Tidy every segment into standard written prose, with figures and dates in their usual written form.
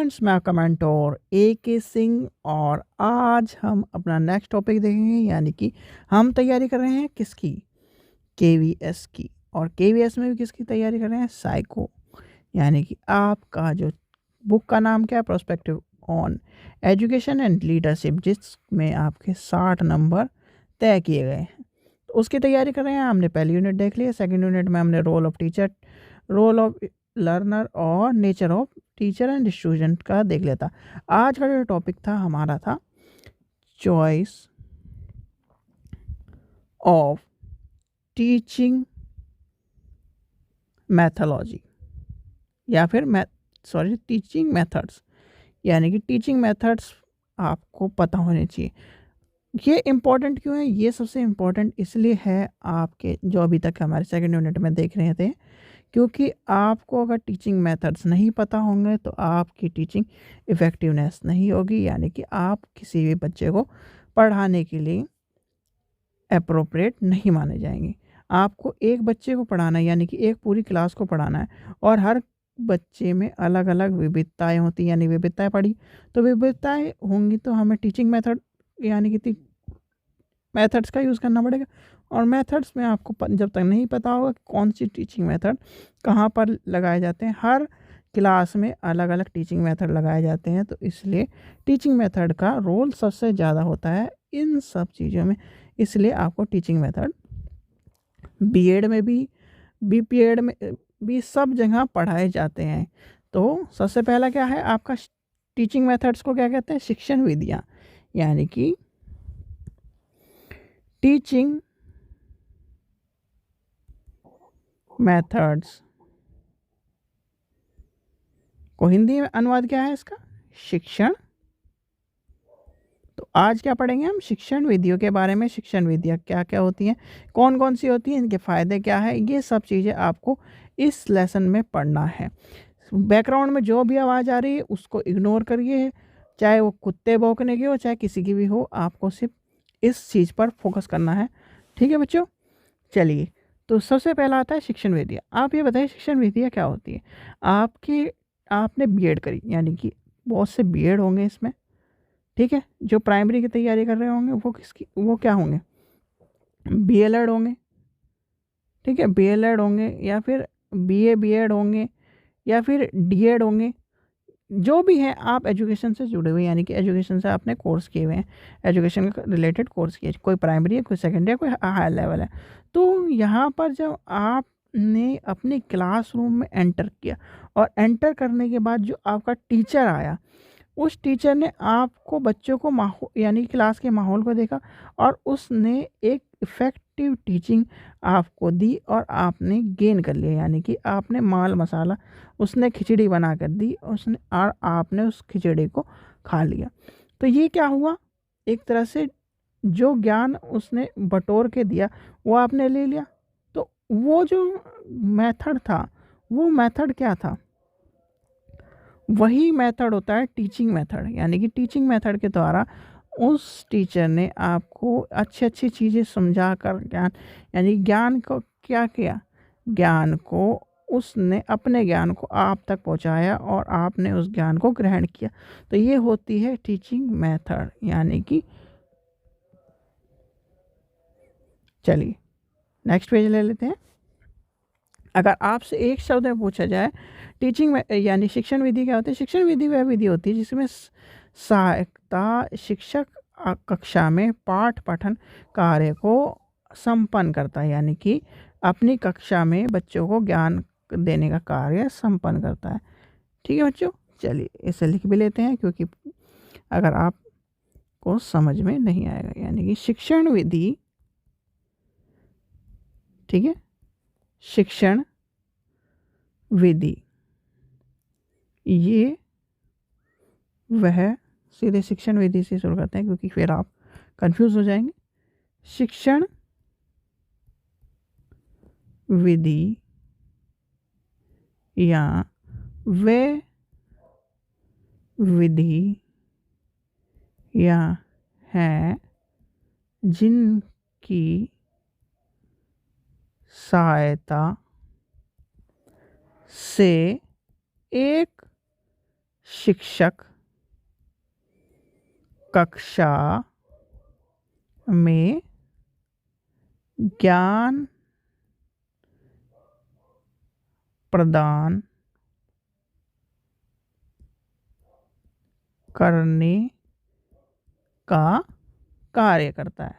Friends, मैं आपका mentor AK Singh और आज हम अपना नेक्स्ट टॉपिक देखेंगे, यानी कि हम तैयारी कर रहे हैं किसकी, KVS की। और KVS में भी किसकी तैयारी कर रहे हैं, साइको। यानी कि आपका जो बुक का नाम क्या है, prospective on education and leadership, जिसमें आपके 60 नंबर तय किए गए हैं। तो उसकी तैयारी कर रहे हैं। हमने पहली यूनिट देख लिया। सेकंड यूनिट में हमने role of teacher, role of learner और nature of teacher and student का देख लेता। आज का जो टॉपिक था हमारा था चॉइस ऑफ टीचिंग मैथोलॉजी या फिर टीचिंग मेथड्स। यानी कि टीचिंग मेथड्स आपको पता होने चाहिए। ये इम्पोर्टेंट क्यों है? ये सबसे इम्पोर्टेंट इसलिए है, आपके जो अभी तक हमारे सेकंड यूनिट में देख रहे थे, क्योंकि आपको अगर टीचिंग मेथड्स नहीं पता होंगे तो आपकी टीचिंग इफ़ेक्टिवनेस नहीं होगी। यानी कि आप किसी भी बच्चे को पढ़ाने के लिए अप्रोप्रिएट नहीं माने जाएंगे। आपको एक बच्चे को पढ़ाना है, यानी कि एक पूरी क्लास को पढ़ाना है, और हर बच्चे में अलग अलग विविधताएं होती हैं। यानी विविधताएं पढ़ी तो विविधताएं होंगी तो हमें टीचिंग मेथड यानी कि मेथड्स का यूज़ करना पड़ेगा। और मेथड्स में आपको जब तक नहीं पता होगा कि कौन सी टीचिंग मेथड कहाँ पर लगाए जाते हैं, हर क्लास में अलग अलग टीचिंग मेथड लगाए जाते हैं, तो इसलिए टीचिंग मेथड का रोल सबसे ज़्यादा होता है इन सब चीज़ों में। इसलिए आपको टीचिंग मेथड बीएड में भी, बीपीएड में भी, सब जगह पढ़ाए जाते हैं। तो सबसे पहला क्या है आपका, टीचिंग मेथड्स को क्या कहते हैं, शिक्षण विधियाँ। यानी कि टीचिंग मेथड्स को हिंदी में अनुवाद क्या है इसका, शिक्षण। तो आज क्या पढ़ेंगे हम, शिक्षण विधियों के बारे में। शिक्षण विधियाँ क्या क्या होती हैं, कौन कौन सी होती हैं, इनके फ़ायदे क्या है, ये सब चीज़ें आपको इस लेसन में पढ़ना है। बैकग्राउंड में जो भी आवाज़ आ रही है उसको इग्नोर करिए, चाहे वो कुत्ते भौंकने की हो चाहे किसी की भी हो, आपको सिर्फ इस चीज़ पर फोकस करना है। ठीक है बच्चों, चलिए। तो सबसे पहला आता है शिक्षण विधियाँ। आप ये बताइए शिक्षण विधियाँ क्या होती है। आपने बीएड करी, यानी कि बहुत से बीएड होंगे इसमें, ठीक है। जो प्राइमरी की तैयारी कर रहे होंगे वो क्या होंगे, बीएलएड होंगे, ठीक है, बीएलएड होंगे, या फिर बीए बीएड होंगे, या फिर डीएड होंगे। जो भी है, आप एजुकेशन से जुड़े हुए, यानी कि एजुकेशन से आपने कोर्स किए हुए हैं, एजुकेशन का रिलेटेड कोर्स किए, कोई प्राइमरी है, कोई सेकेंडरी है, कोई हाई लेवल है। तो यहाँ पर जब आपने अपनी क्लासरूम में एंटर किया और एंटर करने के बाद जो आपका टीचर आया, उस टीचर ने आपको, बच्चों को, माहौल यानी क्लास के माहौल को देखा और उसने एक इफ़ेक्टिव टीचिंग आपको दी और आपने गेन कर लिया। यानी कि आपने माल मसाला, उसने खिचड़ी बना कर दी उसने, और आपने उस खिचड़ी को खा लिया। तो ये क्या हुआ, एक तरह से जो ज्ञान उसने बटोर के दिया वो आपने ले लिया। तो वो जो मेथड था, वो मेथड क्या था, वही मेथड होता है टीचिंग मेथड। यानी कि टीचिंग मेथड के द्वारा उस टीचर ने आपको अच्छी अच्छी चीज़ें समझा कर ज्ञान, यानी ज्ञान को क्या किया, ज्ञान को उसने, अपने ज्ञान को आप तक पहुंचाया और आपने उस ज्ञान को ग्रहण किया। तो ये होती है टीचिंग मेथड। यानी कि चलिए नेक्स्ट पेज ले लेते हैं। अगर आपसे एक शब्द में पूछा जाए टीचिंग में, यानी शिक्षण विधि क्या होती है, शिक्षण विधि वह विधि होती है जिसमें सहायकता शिक्षक कक्षा में पाठ पठन कार्य को संपन्न करता है। यानी कि अपनी कक्षा में बच्चों को ज्ञान देने का कार्य संपन्न करता है। ठीक है बच्चों, चलिए इसे लिख भी लेते हैं क्योंकि अगर आपको समझ में नहीं आएगा। यानी कि शिक्षण विधि, ठीक है, शिक्षण विधि, ये वह, सीधे शिक्षण विधि से शुरू करते हैं क्योंकि फिर आप कंफ्यूज हो जाएंगे। शिक्षण विधि या वे विधि या है जिनकी सहायता से एक शिक्षक कक्षा में ज्ञान प्रदान करने का कार्य करता है।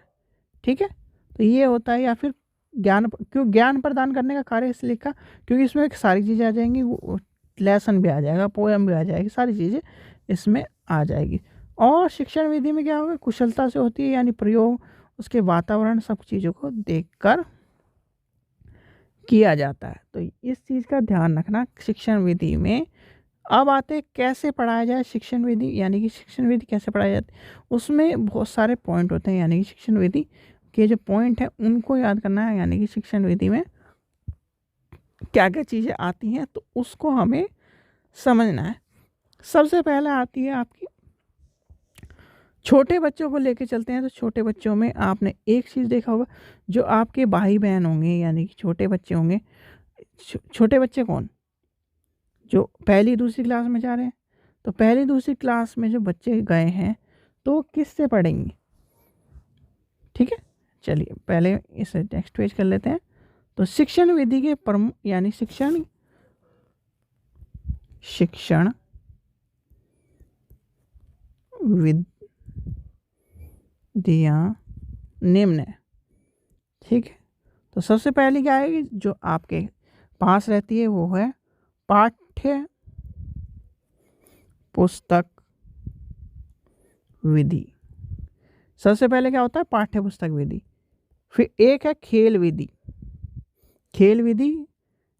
ठीक है, तो ये होता है। या फिर ज्ञान प्रदान करने का कार्य इसलिए लिखा क्योंकि इसमें सारी चीज़ें आ जाएंगी, लेसन भी आ जाएगा, पोएम भी आ जाएगी, सारी चीज़ें इसमें आ जाएगी। और शिक्षण विधि में क्या होगा, कुशलता से होती है, यानी प्रयोग, उसके वातावरण, सब चीज़ों को देखकर किया जाता है। तो इस चीज़ का ध्यान रखना शिक्षण विधि में। अब आते कैसे पढ़ाया जाए शिक्षण विधि, यानी कि शिक्षण विधि कैसे पढ़ाई जाती है। उसमें बहुत सारे पॉइंट होते हैं, यानी कि शिक्षण विधि के जो पॉइंट हैं उनको याद करना है। यानी कि शिक्षण विधि में क्या क्या चीज़ें आती हैं तो उसको हमें समझना है। सबसे पहले आती है आपकी, छोटे बच्चों को लेके चलते हैं। तो छोटे बच्चों में आपने एक चीज़ देखा होगा, जो आपके भाई बहन होंगे, यानी कि छोटे बच्चे होंगे। छोटे बच्चे कौन, जो पहली दूसरी क्लास में जा रहे हैं। तो पहली दूसरी क्लास में जो बच्चे गए हैं तो किससे पढ़ेंगे। ठीक है, चलिए पहले इसे नेक्स्ट पेज कर लेते हैं। तो शिक्षण विधि के प्रमुख, यानी शिक्षण विधियाँ निम्न है। ठीक है, तो सबसे पहले क्या आएगी, जो आपके पास रहती है वो है पाठ्य पुस्तक विधि। सबसे पहले क्या होता है, पाठ्य पुस्तक विधि। फिर एक है खेल विधि। खेल विधि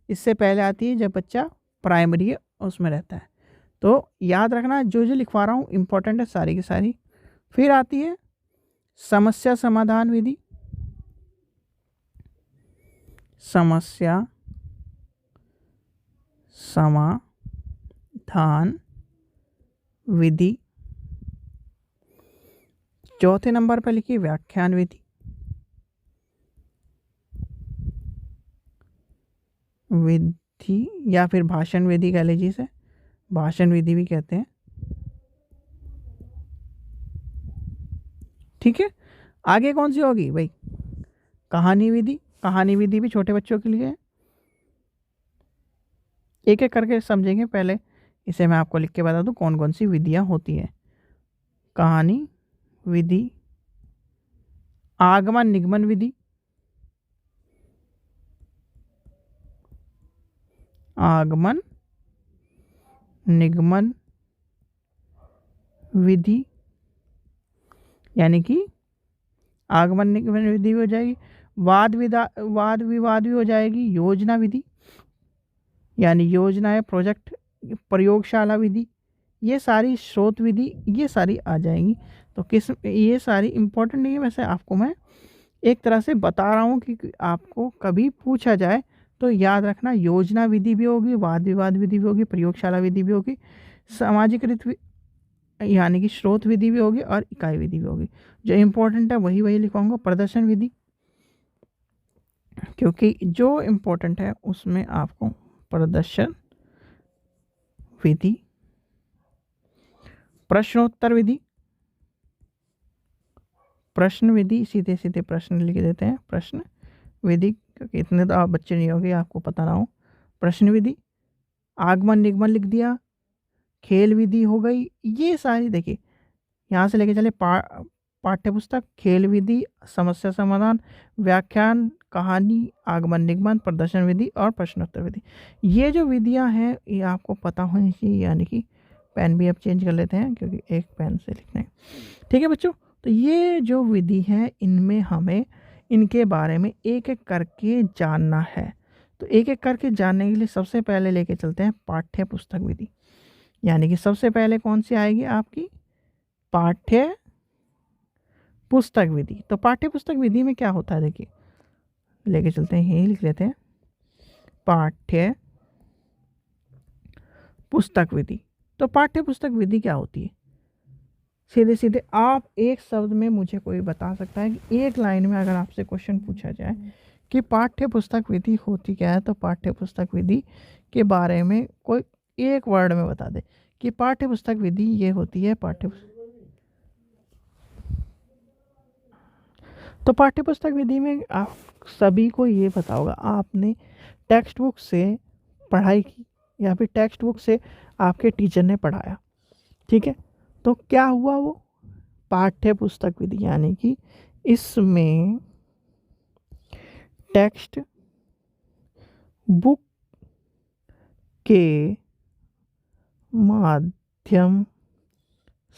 इससे पहले आती है जब बच्चा प्राइमरी उसमें रहता है। तो याद रखना, जो जो लिखवा रहा हूँ इंपॉर्टेंट है सारी की सारी। फिर आती है समस्या समाधान विधि। समस्या समाधान विधि। चौथे नंबर पर लिखिए व्याख्यान विधि। या फिर भाषण विधि कह लीजिए, इसे भाषण विधि भी कहते हैं। ठीक है, आगे कौन सी होगी भाई, कहानी विधि। कहानी विधि भी छोटे बच्चों के लिए है। एक एक करके समझेंगे। पहले इसे मैं आपको लिख के बता दूं कौन कौन सी विधियां होती है। कहानी विधि, आगमन निगमन विधि, आगमन निगमन विधि, यानी कि आगमन निगमन विधि भी हो जाएगी। वाद विवाद भी हो जाएगी। योजना विधि, यानी योजनाएं, प्रोजेक्ट, प्रयोगशाला विधि, ये सारी स्रोत विधि, ये सारी आ जाएंगी। तो ये सारी इंपॉर्टेंट नहीं है, वैसे आपको मैं एक तरह से बता रहा हूँ कि आपको कभी पूछा जाए तो याद रखना। योजना विधि भी होगी, वाद विवाद विधि भी होगी, प्रयोगशाला विधि भी होगी, सामाजिकृत यानी कि स्रोत विधि भी होगी, और इकाई विधि भी होगी। जो इम्पोर्टेंट है वही लिखवाऊंगा। प्रदर्शन विधि, क्योंकि जो इम्पोर्टेंट है उसमें आपको प्रदर्शन विधि। प्रश्नोत्तर विधि, प्रश्न विधि, सीधे सीधे प्रश्न लिख देते हैं प्रश्न विधि, क्योंकि इतने तो आप बच्चे नहीं होंगे आपको पता ना हो। प्रश्न विधि, आगमन निगमन लिख दिया, खेल विधि हो गई। ये सारी देखिए यहाँ से लेके चले पाठ्य पुस्तक, खेल विधि, समस्या समाधान, व्याख्यान, कहानी, आगमन निगमन, प्रदर्शन विधि और प्रश्नोत्तर विधि। ये जो विधियाँ हैं ये आपको पता होनी चाहिए। यानी कि पेन भी अब चेंज कर लेते हैं क्योंकि एक पेन से लिखना है। ठीक है बच्चों, तो ये जो विधि है इनमें हमें इनके बारे में एक एक करके जानना है। तो एक एक करके जानने के लिए सबसे पहले लेके चलते हैं पाठ्य पुस्तक विधि। यानी कि सबसे पहले कौन सी आएगी आपकी, पाठ्य पुस्तक विधि। तो पाठ्य पुस्तक विधि में क्या होता है देखिए, लेके चलते हैं, यही लिख लेते हैं पाठ्य पुस्तक विधि। तो पाठ्य पुस्तक विधि क्या होती है, सीधे सीधे आप एक शब्द में मुझे कोई बता सकता है कि एक लाइन में अगर आपसे क्वेश्चन पूछा जाए कि पाठ्य पुस्तक विधि होती क्या है, तो पाठ्य पुस्तक विधि के बारे में कोई एक वर्ड में बता दे कि पाठ्य पुस्तक विधि ये होती है तो पाठ्य पुस्तक विधि में आप सभी को ये पता होगा, आपने टेक्स्ट बुक से पढ़ाई की या फिर टेक्स्ट बुक से आपके टीचर ने पढ़ाया, ठीक है। तो क्या हुआ, वो पाठ्य पुस्तक विधि, यानी कि इसमें टेक्स्ट बुक के माध्यम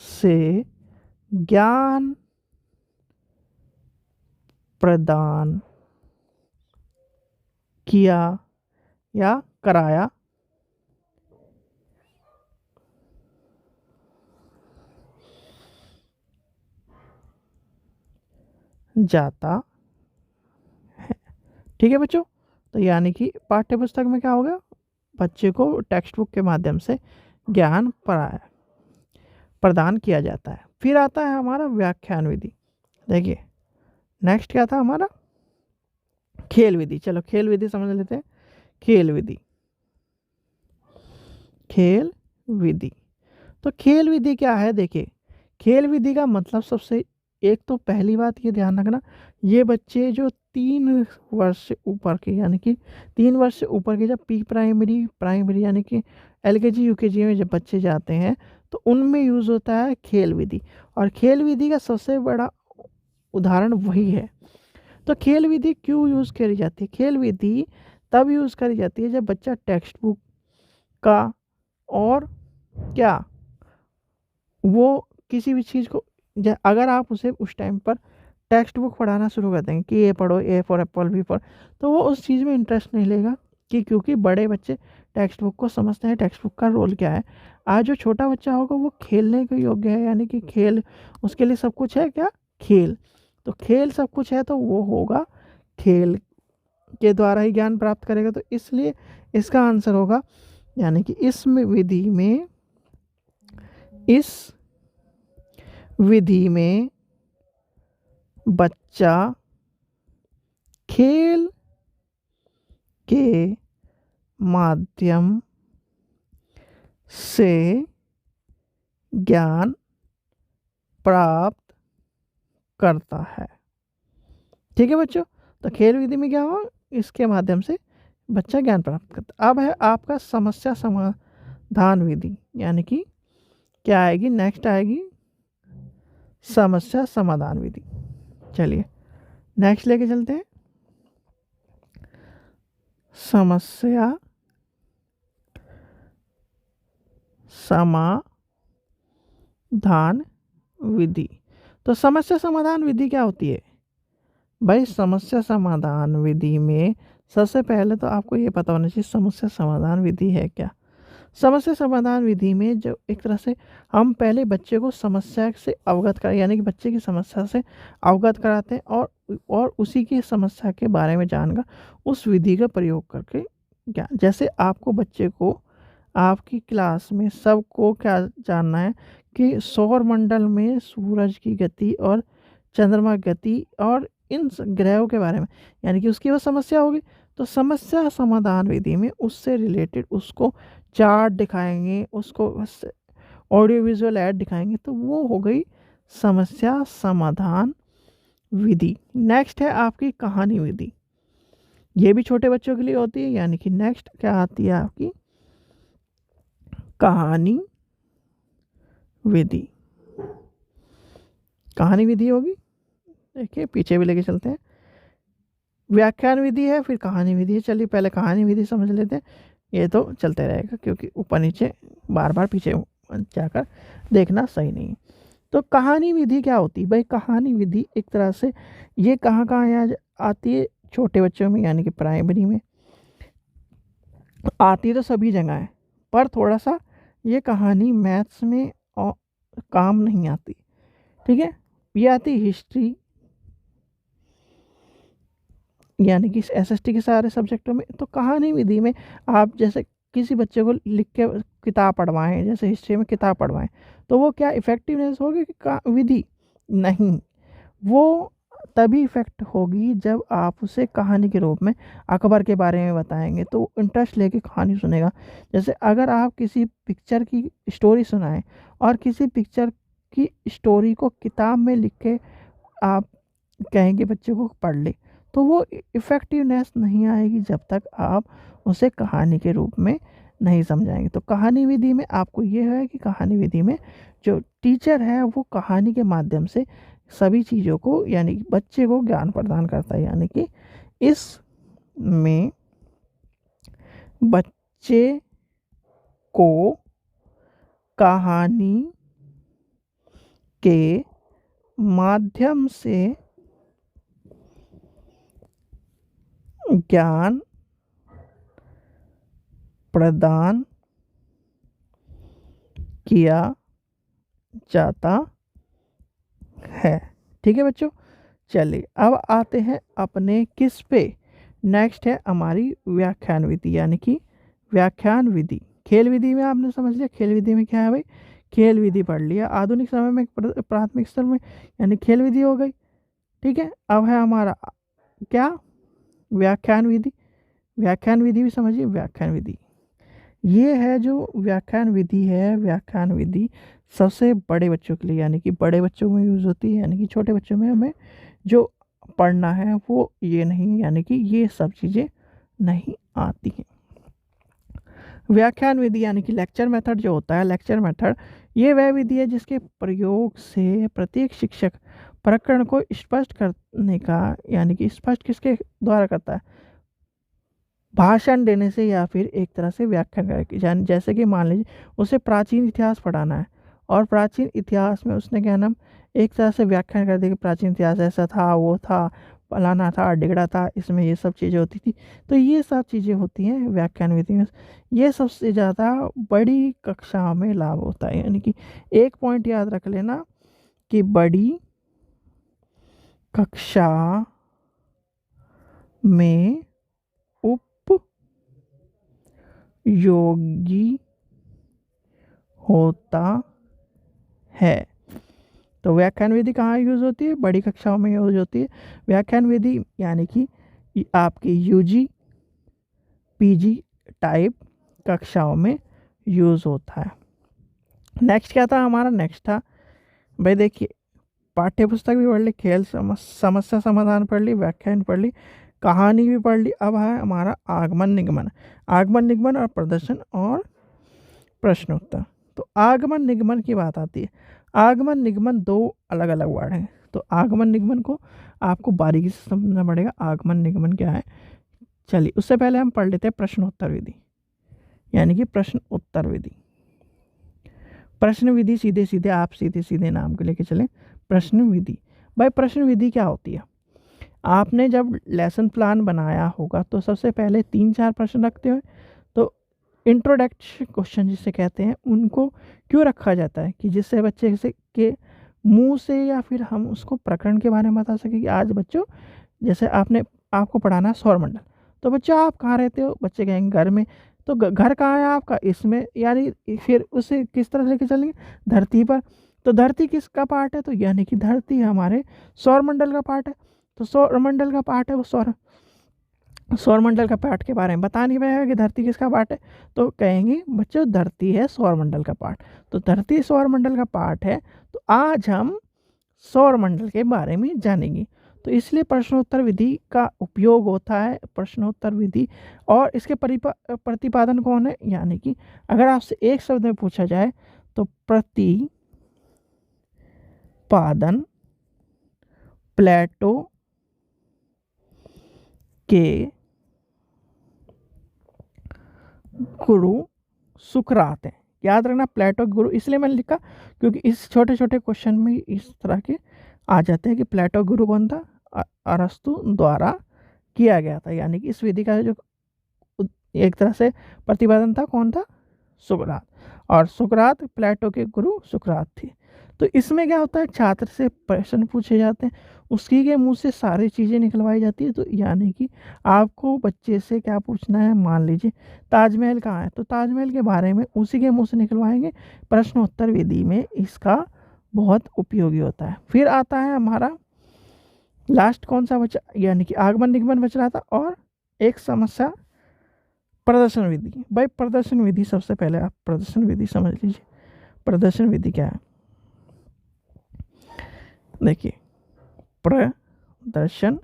से ज्ञान प्रदान किया या कराया जाता है, ठीक है बच्चों। तो यानी कि पाठ्य पुस्तक में क्या होगा, बच्चे को टेक्स्ट बुक के माध्यम से ज्ञान प्रदान किया जाता है। फिर आता है हमारा व्याख्यान विधि। देखिए नेक्स्ट क्या था हमारा, खेल विधि। चलो खेल विधि समझ लेते हैं। खेल विधि तो खेल विधि क्या है, देखिए खेल विधि का मतलब सबसे एक तो पहली बात ये ध्यान रखना, ये बच्चे जो 3 वर्ष से ऊपर के, यानी कि 3 वर्ष से ऊपर के, जब प्राइमरी यानी कि LKG UKG में जब बच्चे जाते हैं तो उनमें यूज़ होता है खेल विधि। और खेल विधि का सबसे बड़ा उदाहरण वही है। तो खेल विधि क्यों यूज़ करी जाती है, खेल विधि तब यूज़ करी जाती है जब बच्चा टेक्स्ट बुक का और क्या वो किसी भी चीज़ को, अगर आप उसे उस टाइम पर टेक्स्ट बुक पढ़ाना शुरू कर देंगे कि ये पढ़ो, A for apple, B for, तो वो उस चीज़ में इंटरेस्ट नहीं लेगा, कि क्योंकि बड़े बच्चे टेक्स्ट बुक को समझते हैं, टेक्स्ट बुक का रोल क्या है। आज जो छोटा बच्चा होगा वो खेलने के योग्य है, यानी कि खेल उसके लिए सब कुछ है, क्या खेल, तो खेल सब कुछ है, तो वो होगा खेल के द्वारा ही ज्ञान प्राप्त करेगा। तो इसलिए इसका आंसर होगा, यानी कि इस विधि में बच्चा खेल के माध्यम से ज्ञान प्राप्त करता है, ठीक है बच्चों। तो खेल विधि में क्या हुआ, इसके माध्यम से बच्चा ज्ञान प्राप्त करता है। अब है आपका समस्या समाधान विधि, यानी कि क्या आएगी, नेक्स्ट आएगी समस्या समाधान विधि। चलिए नेक्स्ट लेके चलते हैं, समस्या समाधान विधि। तो समस्या समाधान विधि क्या होती है भाई, समस्या समाधान विधि में सबसे पहले तो आपको ये पता होना चाहिए समस्या समाधान विधि है क्या। समस्या समाधान विधि में जो एक तरह से हम पहले बच्चे को समस्या से अवगत कराए, यानी कि बच्चे की समस्या से अवगत कराते हैं और उसी की समस्या के बारे में जानकर उस विधि का प्रयोग करके ज्ञान, जैसे आपको बच्चे को आपकी क्लास में सबको क्या जानना है कि सौरमंडल में सूरज की गति और चंद्रमा गति और इन ग्रहों के बारे में, यानी कि उसकी वो समस्या होगी। तो समस्या समाधान विधि में उससे रिलेटेड उसको चार्ट दिखाएंगे, उसको ऑडियो विजुअल ऐड दिखाएंगे, तो वो हो गई समस्या समाधान विधि। नेक्स्ट है आपकी कहानी विधि, ये भी छोटे बच्चों के लिए होती है, यानी कि नेक्स्ट क्या आती है आपकी कहानी विधि। कहानी विधि होगी, देखिए पीछे भी लेके चलते हैं, व्याख्यान विधि है, फिर कहानी विधि है। चलिए पहले कहानी विधि समझ लेते हैं, ये तो चलते रहेगा क्योंकि ऊपर नीचे बार बार पीछे जाकर देखना सही नहीं है। तो कहानी विधि क्या होती है भाई, कहानी विधि एक तरह से ये कहाँ कहाँ आती है, छोटे बच्चों में यानी कि प्राइमरी में आती है, तो सभी जगह है, पर थोड़ा सा ये कहानी मैथ्स में काम नहीं आती, ठीक है। ये आती हिस्ट्री, यानी कि SST के सारे सब्जेक्टों में। तो कहानी विधि में आप जैसे किसी बच्चे को लिख के किताब पढ़वाएं, जैसे हिस्ट्री में किताब पढ़वाएं, तो वो क्या इफ़ेक्टिवनेस होगी कि विधि नहीं, वो तभी इफ़ेक्ट होगी जब आप उसे कहानी के रूप में अकबर के बारे में बताएंगे तो इंटरेस्ट लेके कहानी सुनेगा। जैसे अगर आप किसी पिक्चर की स्टोरी सुनाएं और किसी पिक्चर की स्टोरी को किताब में लिख के आप कहेंगे बच्चे को पढ़ ले, तो वो इफ़ेक्टिवनेस नहीं आएगी जब तक आप उसे कहानी के रूप में नहीं समझाएंगे। तो कहानी विधि में आपको ये है कि कहानी विधि में जो टीचर है वो कहानी के माध्यम से सभी चीज़ों को यानी कि बच्चे को ज्ञान प्रदान करता है। यानी कि इसमें बच्चे को कहानी के माध्यम से ज्ञान प्रदान किया जाता है। ठीक है बच्चों, चलिए अब आते हैं अपने किस पे। नेक्स्ट है हमारी व्याख्यान विधि, यानी कि व्याख्यान विधि। खेल विधि में आपने समझ लिया, खेल विधि में क्या है भाई, खेल विधि पढ़ लिया। आधुनिक समय में प्राथमिक स्तर में यानी खेल विधि हो गई। ठीक है, अब है हमारा क्या, व्याख्यान विधि। व्याख्यान विधि भी समझिए, व्याख्यान विधि ये है जो व्याख्यान विधि है। व्याख्यान विधि सबसे बड़े बच्चों के लिए यानी कि बड़े बच्चों में यूज़ होती है, यानी कि छोटे बच्चों में हमें जो पढ़ना है वो ये नहीं, यानी कि ये सब चीज़ें नहीं आती हैं। व्याख्यान विधि यानी कि लेक्चर मेथड जो होता है, लेक्चर मेथड ये वह विधि है जिसके प्रयोग से प्रत्येक शिक्षक प्रकरण को स्पष्ट करने का, यानी कि स्पष्ट किसके द्वारा करता है, भाषण देने से या फिर एक तरह से व्याख्यान करके। यानी जैसे कि मान लीजिए उसे प्राचीन इतिहास पढ़ाना है और प्राचीन इतिहास में उसने क्या नाम एक तरह से व्याख्यान कर दिया कि प्राचीन इतिहास ऐसा था, वो था, फलाना था, डिगड़ा था, इसमें ये सब चीज़ें होती थी। तो ये सब चीज़ें होती हैं व्याख्यान विधि में। ये सबसे ज़्यादा बड़ी कक्षाओं में लाभ होता है। यानी कि एक पॉइंट याद रख लेना कि बड़ी कक्षा में उपयोगी होता है। तो व्याख्यान विधि कहाँ यूज़ होती है, बड़ी कक्षाओं में यूज़ होती है व्याख्यान विधि। यानी कि आपकी यूजी पीजी टाइप कक्षाओं में यूज़ होता है। नेक्स्ट क्या था हमारा, नेक्स्ट था भाई देखिए, पाठ्य पुस्तक भी पढ़ ली, खेल समस्या समाधान पढ़ ली, व्याख्यान पढ़ ली, कहानी भी पढ़ ली। अब है हमारा आगमन निगमन। आगमन निगमन और प्रदर्शन और प्रश्नोत्तर। तो आगमन निगमन की बात आती है। आगमन निगमन दो अलग अलग वर्ड हैं। तो आगमन निगमन को आपको बारीकी से समझना पड़ेगा, आगमन निगमन क्या है। चलिए उससे पहले हम पढ़ लेते हैं प्रश्नोत्तर विधि, यानी कि प्रश्न उत्तर विधि। प्रश्न विधि सीधे सीधे आप सीधे सीधे नाम को लेके चलें, प्रश्न विधि। भाई प्रश्न विधि क्या होती है, आपने जब लेसन प्लान बनाया होगा तो सबसे पहले 3-4 प्रश्न रखते हो। तो इंट्रोडक्शन क्वेश्चन जिसे कहते हैं उनको क्यों रखा जाता है कि जिससे बच्चे से के मुंह से या फिर हम उसको प्रकरण के बारे में बता सकें कि आज बच्चों जैसे आपको पढ़ाना है सौरमंडल, तो बच्चा आप कहाँ रहते हो, बच्चे कहेंगे घर में। तो घर कहाँ है आपका, इसमें, यानी फिर उसे किस तरह लेके चलेंगे, धरती पर। तो धरती किसका पार्ट है, तो यानी कि धरती हमारे सौरमंडल का पार्ट है। तो सौरमंडल का पार्ट है वो सौरमंडल का पार्ट के बारे में बता नहीं पाएगा कि धरती किसका पार्ट है, तो कहेंगे बच्चों धरती है सौरमंडल का पार्ट। तो धरती सौरमंडल का पार्ट है, तो आज हम सौरमंडल के बारे में जानेंगे। तो इसलिए प्रश्नोत्तर विधि का उपयोग होता है, प्रश्नोत्तर विधि। और इसके प्रतिपादन कौन है, यानी कि अगर आपसे एक शब्द में पूछा जाए तो प्रतिपादन प्लेटो के गुरु सुकरात हैं। याद रखना प्लेटो के गुरु इसलिए मैंने लिखा क्योंकि इस छोटे छोटे क्वेश्चन में इस तरह के आ जाते हैं कि प्लेटो गुरु कौन था, अरस्तु द्वारा किया गया था। यानी कि इस विधि का जो एक तरह से प्रतिपादन था कौन था, सुकरात। और सुकरात प्लेटो के गुरु सुकरात थे। तो इसमें क्या होता है, छात्र से प्रश्न पूछे जाते हैं, उसकी के मुंह से सारी चीज़ें निकलवाई जाती है। तो यानी कि आपको बच्चे से क्या पूछना है, मान लीजिए ताजमहल कहाँ है, तो ताजमहल के बारे में उसी के मुंह से निकलवाएंगे। प्रश्नोत्तर विधि में इसका बहुत उपयोगी होता है। फिर आता है हमारा लास्ट कौन सा बचा, यानी कि आगमन निगमन बच रहा था, और एक समस्या प्रदर्शन विधि। भाई प्रदर्शन विधि, सबसे पहले आप प्रदर्शन विधि समझ लीजिए। प्रदर्शन विधि क्या है, देखिए प्रदर्शन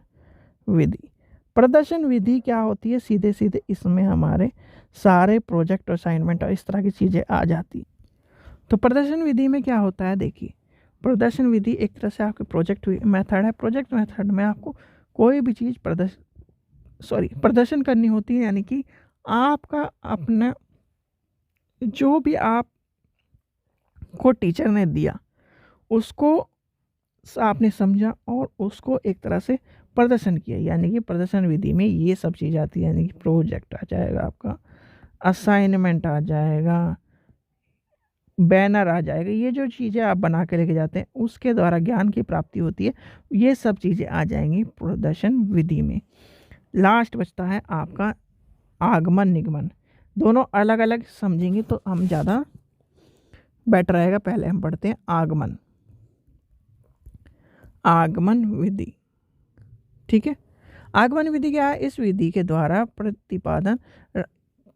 विधि। प्रदर्शन विधि क्या होती है, सीधे सीधे इसमें हमारे सारे प्रोजेक्ट असाइनमेंट और इस तरह की चीज़ें आ जाती। तो प्रदर्शन विधि में क्या होता है, देखिए प्रदर्शन विधि एक तरह से आपके प्रोजेक्ट मेथड है। प्रोजेक्ट मेथड में आपको कोई भी चीज़ प्रदर्शन करनी होती है, यानी कि आपका अपना जो भी आपको टीचर ने दिया उसको आपने समझा और उसको एक तरह से प्रदर्शन किया, यानी कि प्रदर्शन विधि में ये सब चीज़ आती है। यानी कि प्रोजेक्ट आ जाएगा आपका, असाइनमेंट आ जाएगा, बैनर आ जाएगा, ये जो चीज़ें आप बना के लेके जाते हैं उसके द्वारा ज्ञान की प्राप्ति होती है, ये सब चीज़ें आ जाएंगी प्रदर्शन विधि में। लास्ट बचता है आपका आगमन निगमन। दोनों अलग अलग समझेंगे तो हम ज़्यादा बेटर रहेगा। पहले हम पढ़ते हैं आगमन। आगमन विधि, ठीक है। आगमन विधि क्या है, इस विधि के द्वारा प्रतिपादन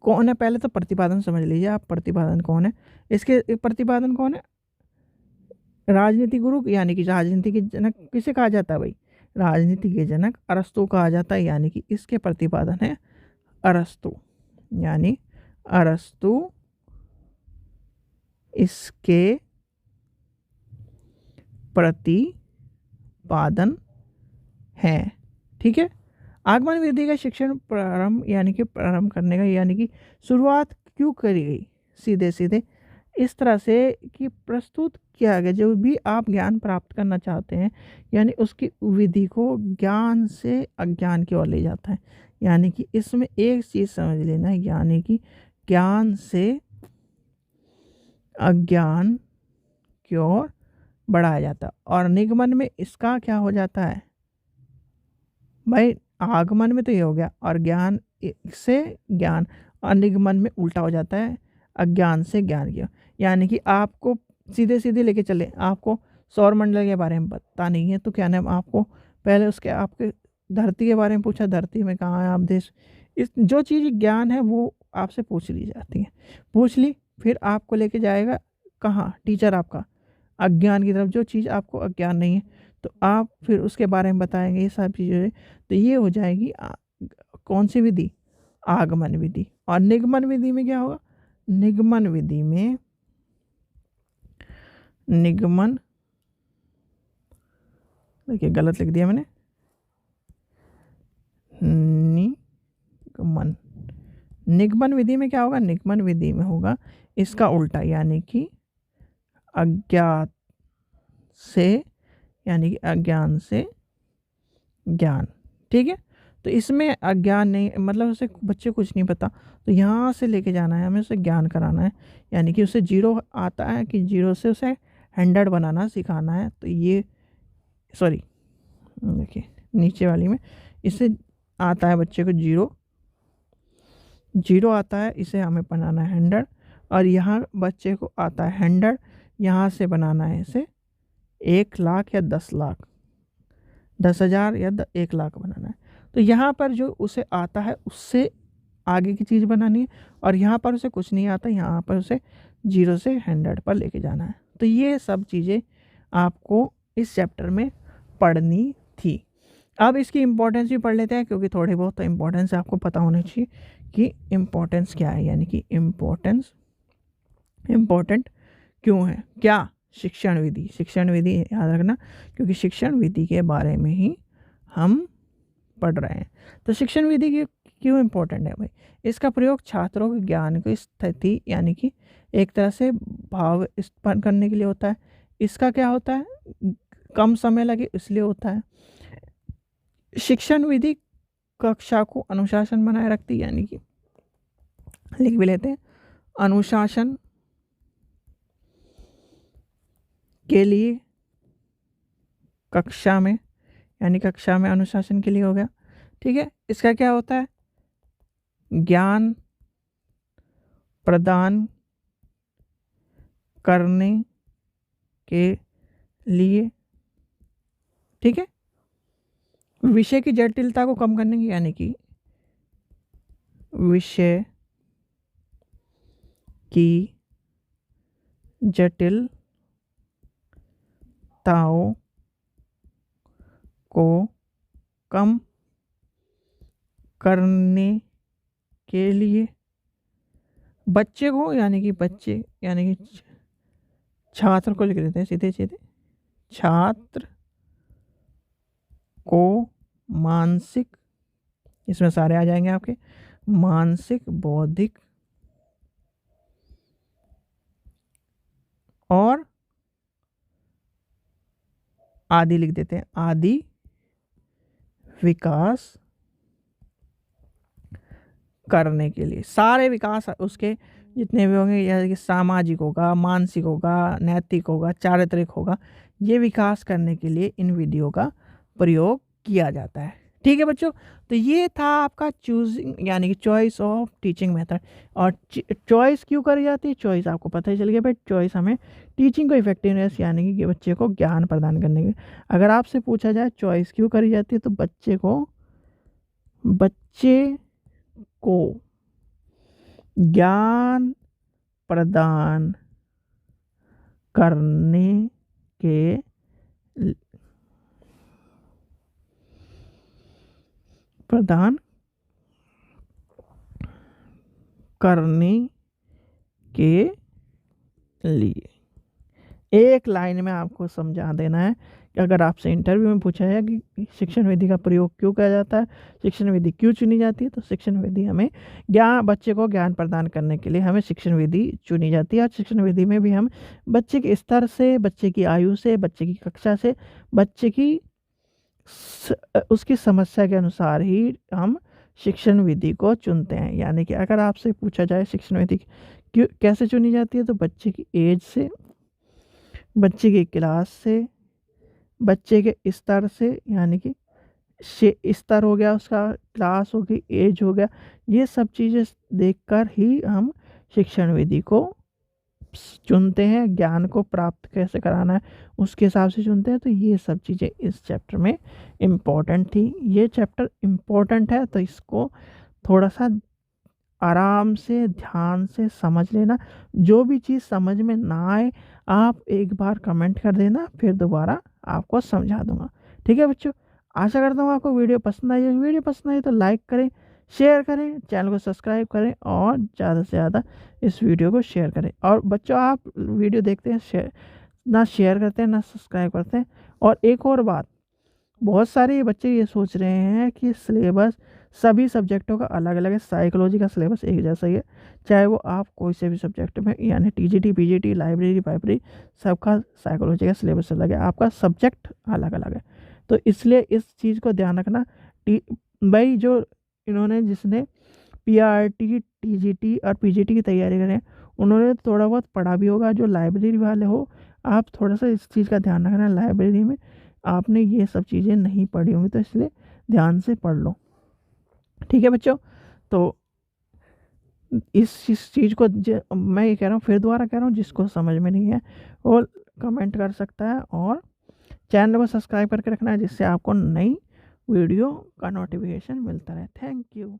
कौन है, पहले तो प्रतिपादन समझ लीजिए आप, प्रतिपादन कौन है। इसके प्रतिपादन कौन है, राजनीति गुरु, यानी कि राजनीति के जनक किसे कहा जाता है भाई, राजनीति के जनक अरस्तु कहा जाता है। यानी कि इसके प्रतिपादन है अरस्तु, यानी अरस्तु इसके प्रतिपादन है, ठीक है। आगमन विधि का शिक्षण प्रारंभ, यानी कि प्रारंभ करने का, यानी कि शुरुआत क्यों करी गई, सीधे सीधे इस तरह से कि प्रस्तुत किया गया जो भी आप ज्ञान प्राप्त करना चाहते हैं, यानी उसकी विधि को ज्ञान से अज्ञान की ओर ले जाता है। यानी कि इसमें एक चीज़ समझ लेना है, यानी कि ज्ञान से अज्ञान की ओर बढ़ाया जाता है। और निगमन में इसका क्या हो जाता है भाई, आगमन में तो ये हो गया, और ज्ञान से ज्ञान, और निगमन में उल्टा हो जाता है, अज्ञान से ज्ञान किया। यानी कि आपको सीधे सीधे लेके चले, आपको सौर मंडल के बारे में पता नहीं है तो क्या नाम, आपको पहले उसके आपके धरती के बारे में पूछा, धरती में कहाँ है आप देश, इस जो चीज़ ज्ञान है वो आपसे पूछ ली जाती है। पूछ ली, फिर आपको लेके जाएगा कहाँ, टीचर आपका अज्ञान की तरफ, जो चीज़ आपको अज्ञान नहीं है तो आप फिर उसके बारे में बताएंगे, ये सब चीज़ें। तो ये हो जाएगी कौन सी विधि, आगमन विधि। और निगमन विधि में क्या होगा, निगमन विधि में, निगमन, देखिए गलत लिख दिया मैंने, निगमन, निगमन विधि में क्या होगा, निगमन विधि में होगा इसका उल्टा, यानी कि अज्ञात से, यानी कि अज्ञान से ज्ञान, ठीक है। तो इसमें अज्ञान नहीं, मतलब उसे बच्चे कुछ नहीं पता, तो यहाँ से लेके जाना है हमें, उसे ज्ञान कराना है। यानी कि उसे जीरो आता है कि जीरो से उसे 100 बनाना सिखाना है। तो ये सॉरी, देखिए नीचे वाली में, इससे आता है बच्चे को जीरो, जीरो आता है, इसे हमें बनाना है 100। और यहाँ बच्चे को आता है 100, यहाँ से बनाना है इसे 1 लाख या 10 लाख, 10,000 या 1 लाख बनाना है। तो यहाँ पर जो उसे आता है उससे आगे की चीज़ बनानी है, और यहाँ पर उसे कुछ नहीं आता, यहाँ पर उसे 0 से 100 पर लेके जाना है। तो ये सब चीज़ें आपको इस चैप्टर में पढ़नी थी। अब इसकी इम्पोर्टेंस भी पढ़ लेते हैं, क्योंकि थोड़ी बहुत तो इम्पोर्टेंस आपको पता होनी चाहिए कि इम्पोर्टेंस क्या है, यानी कि इम्पोर्टेंस, इम्पोर्टेंट क्यों है, क्या शिक्षण विधि, शिक्षण विधि याद रखना, क्योंकि शिक्षण विधि के बारे में ही हम पढ़ रहे हैं। तो शिक्षण विधि की क्यों इम्पोर्टेंट है भाई, इसका प्रयोग छात्रों के ज्ञान की स्थिति, यानी कि एक तरह से भाव उत्पन्न करने के लिए होता है। इसका क्या होता है, कम समय लगे इसलिए होता है। शिक्षण विधि कक्षा को अनुशासन बनाए रखती है, यानी कि लिख भी लेते हैं, अनुशासन के लिए कक्षा में, यानी कक्षा में अनुशासन के लिए हो गया, ठीक है। इसका क्या होता है, ज्ञान प्रदान करने के लिए, ठीक है। विषय की जटिलता को कम करने की, यानी कि विषय की जटिलताओं को कम करने के लिए बच्चे को, यानी कि बच्चे यानी कि छात्र को लिख देते हैं सीधे सीधे, छात्र को मानसिक, इसमें सारे आ जाएंगे आपके, मानसिक, बौद्धिक और आदि लिख देते हैं, आदि विकास करने के लिए। सारे विकास उसके जितने भी होंगे, जैसे कि सामाजिक होगा, मानसिक होगा, नैतिक होगा, चारित्रिक होगा, ये विकास करने के लिए इन विधियों का प्रयोग किया जाता है। ठीक है बच्चों, तो ये था आपका चूजिंग, यानी कि चॉइस ऑफ टीचिंग मेथड। और चॉइस क्यों करी जाती है? चॉइस आपको पता ही चल गया भाई, चॉइस हमें टीचिंग को इफेक्टिवनेस, यानी कि बच्चे को ज्ञान प्रदान करने के, अगर आपसे पूछा जाए चॉइस क्यों करी जाती है, तो बच्चे को ज्ञान प्रदान करने के प्रदान करने के लिए। एक लाइन में आपको समझा देना है कि अगर आपसे इंटरव्यू में पूछा है कि शिक्षण विधि का प्रयोग क्यों किया जाता है, शिक्षण विधि क्यों चुनी जाती है, तो शिक्षण विधि हमें बच्चे को ज्ञान प्रदान करने के लिए हमें शिक्षण विधि चुनी जाती है। और शिक्षण विधि में भी हम बच्चे के स्तर से, बच्चे की आयु से, बच्चे की कक्षा से, बच्चे की उसकी समस्या के अनुसार ही हम शिक्षण विधि को चुनते हैं। यानी कि अगर आपसे पूछा जाए शिक्षण विधि क्यों कैसे चुनी जाती है, तो बच्चे की एज से, बच्चे की क्लास से, बच्चे के स्तर से, यानी कि स्तर हो गया उसका, क्लास हो गई, एज हो गया, ये सब चीज़ें देखकर ही हम शिक्षण विधि को चुनते हैं। ज्ञान को प्राप्त कैसे कराना है उसके हिसाब से चुनते हैं। तो ये सब चीज़ें इस चैप्टर में इम्पोर्टेंट थी। ये चैप्टर इम्पोर्टेंट है, तो इसको थोड़ा सा आराम से, ध्यान से समझ लेना। जो भी चीज़ समझ में ना आए, आप एक बार कमेंट कर देना, फिर दोबारा आपको समझा दूंगा। ठीक है बच्चों, आशा करता हूँ आपको वीडियो पसंद आई। वीडियो पसंद आई तो लाइक करें, शेयर करें, चैनल को सब्सक्राइब करें और ज़्यादा से ज़्यादा इस वीडियो को शेयर करें। और बच्चों, आप वीडियो देखते हैं, ना शेयर करते हैं ना सब्सक्राइब करते हैं। और एक और बात, बहुत सारे बच्चे ये सोच रहे हैं कि सिलेबस सभी सब्जेक्टों का अलग अलग है। साइकोलॉजी का सिलेबस एक जैसा ही है, चाहे वो आप कोई से भी सब्जेक्ट में, यानी टीजीटी, पीजीटी, लाइब्रेरी, वाइब्रेरी, सबका साइकोलॉजी का सिलेबस अलग है, आपका सब्जेक्ट अलग अलग है। तो इसलिए इस चीज़ को ध्यान रखना। भाई जो जिसने पीआरटी, टीजीटी और पीजीटी की तैयारी करें, उन्होंने थोड़ा बहुत पढ़ा भी होगा। जो लाइब्रेरी वाले हो, आप थोड़ा सा इस चीज़ का ध्यान रखना, लाइब्रेरी में आपने ये सब चीज़ें नहीं पढ़ी होंगी, तो इसलिए ध्यान से पढ़ लो। ठीक है बच्चों, तो इस चीज़ को मैं ये कह रहा हूँ, फिर दोबारा कह रहा हूँ, जिसको समझ में नहीं है वो कमेंट कर सकता है। और चैनल को सब्सक्राइब करके रखना है, जिससे आपको नई वीडियो का नोटिफिकेशन मिलता रहे। Thank you.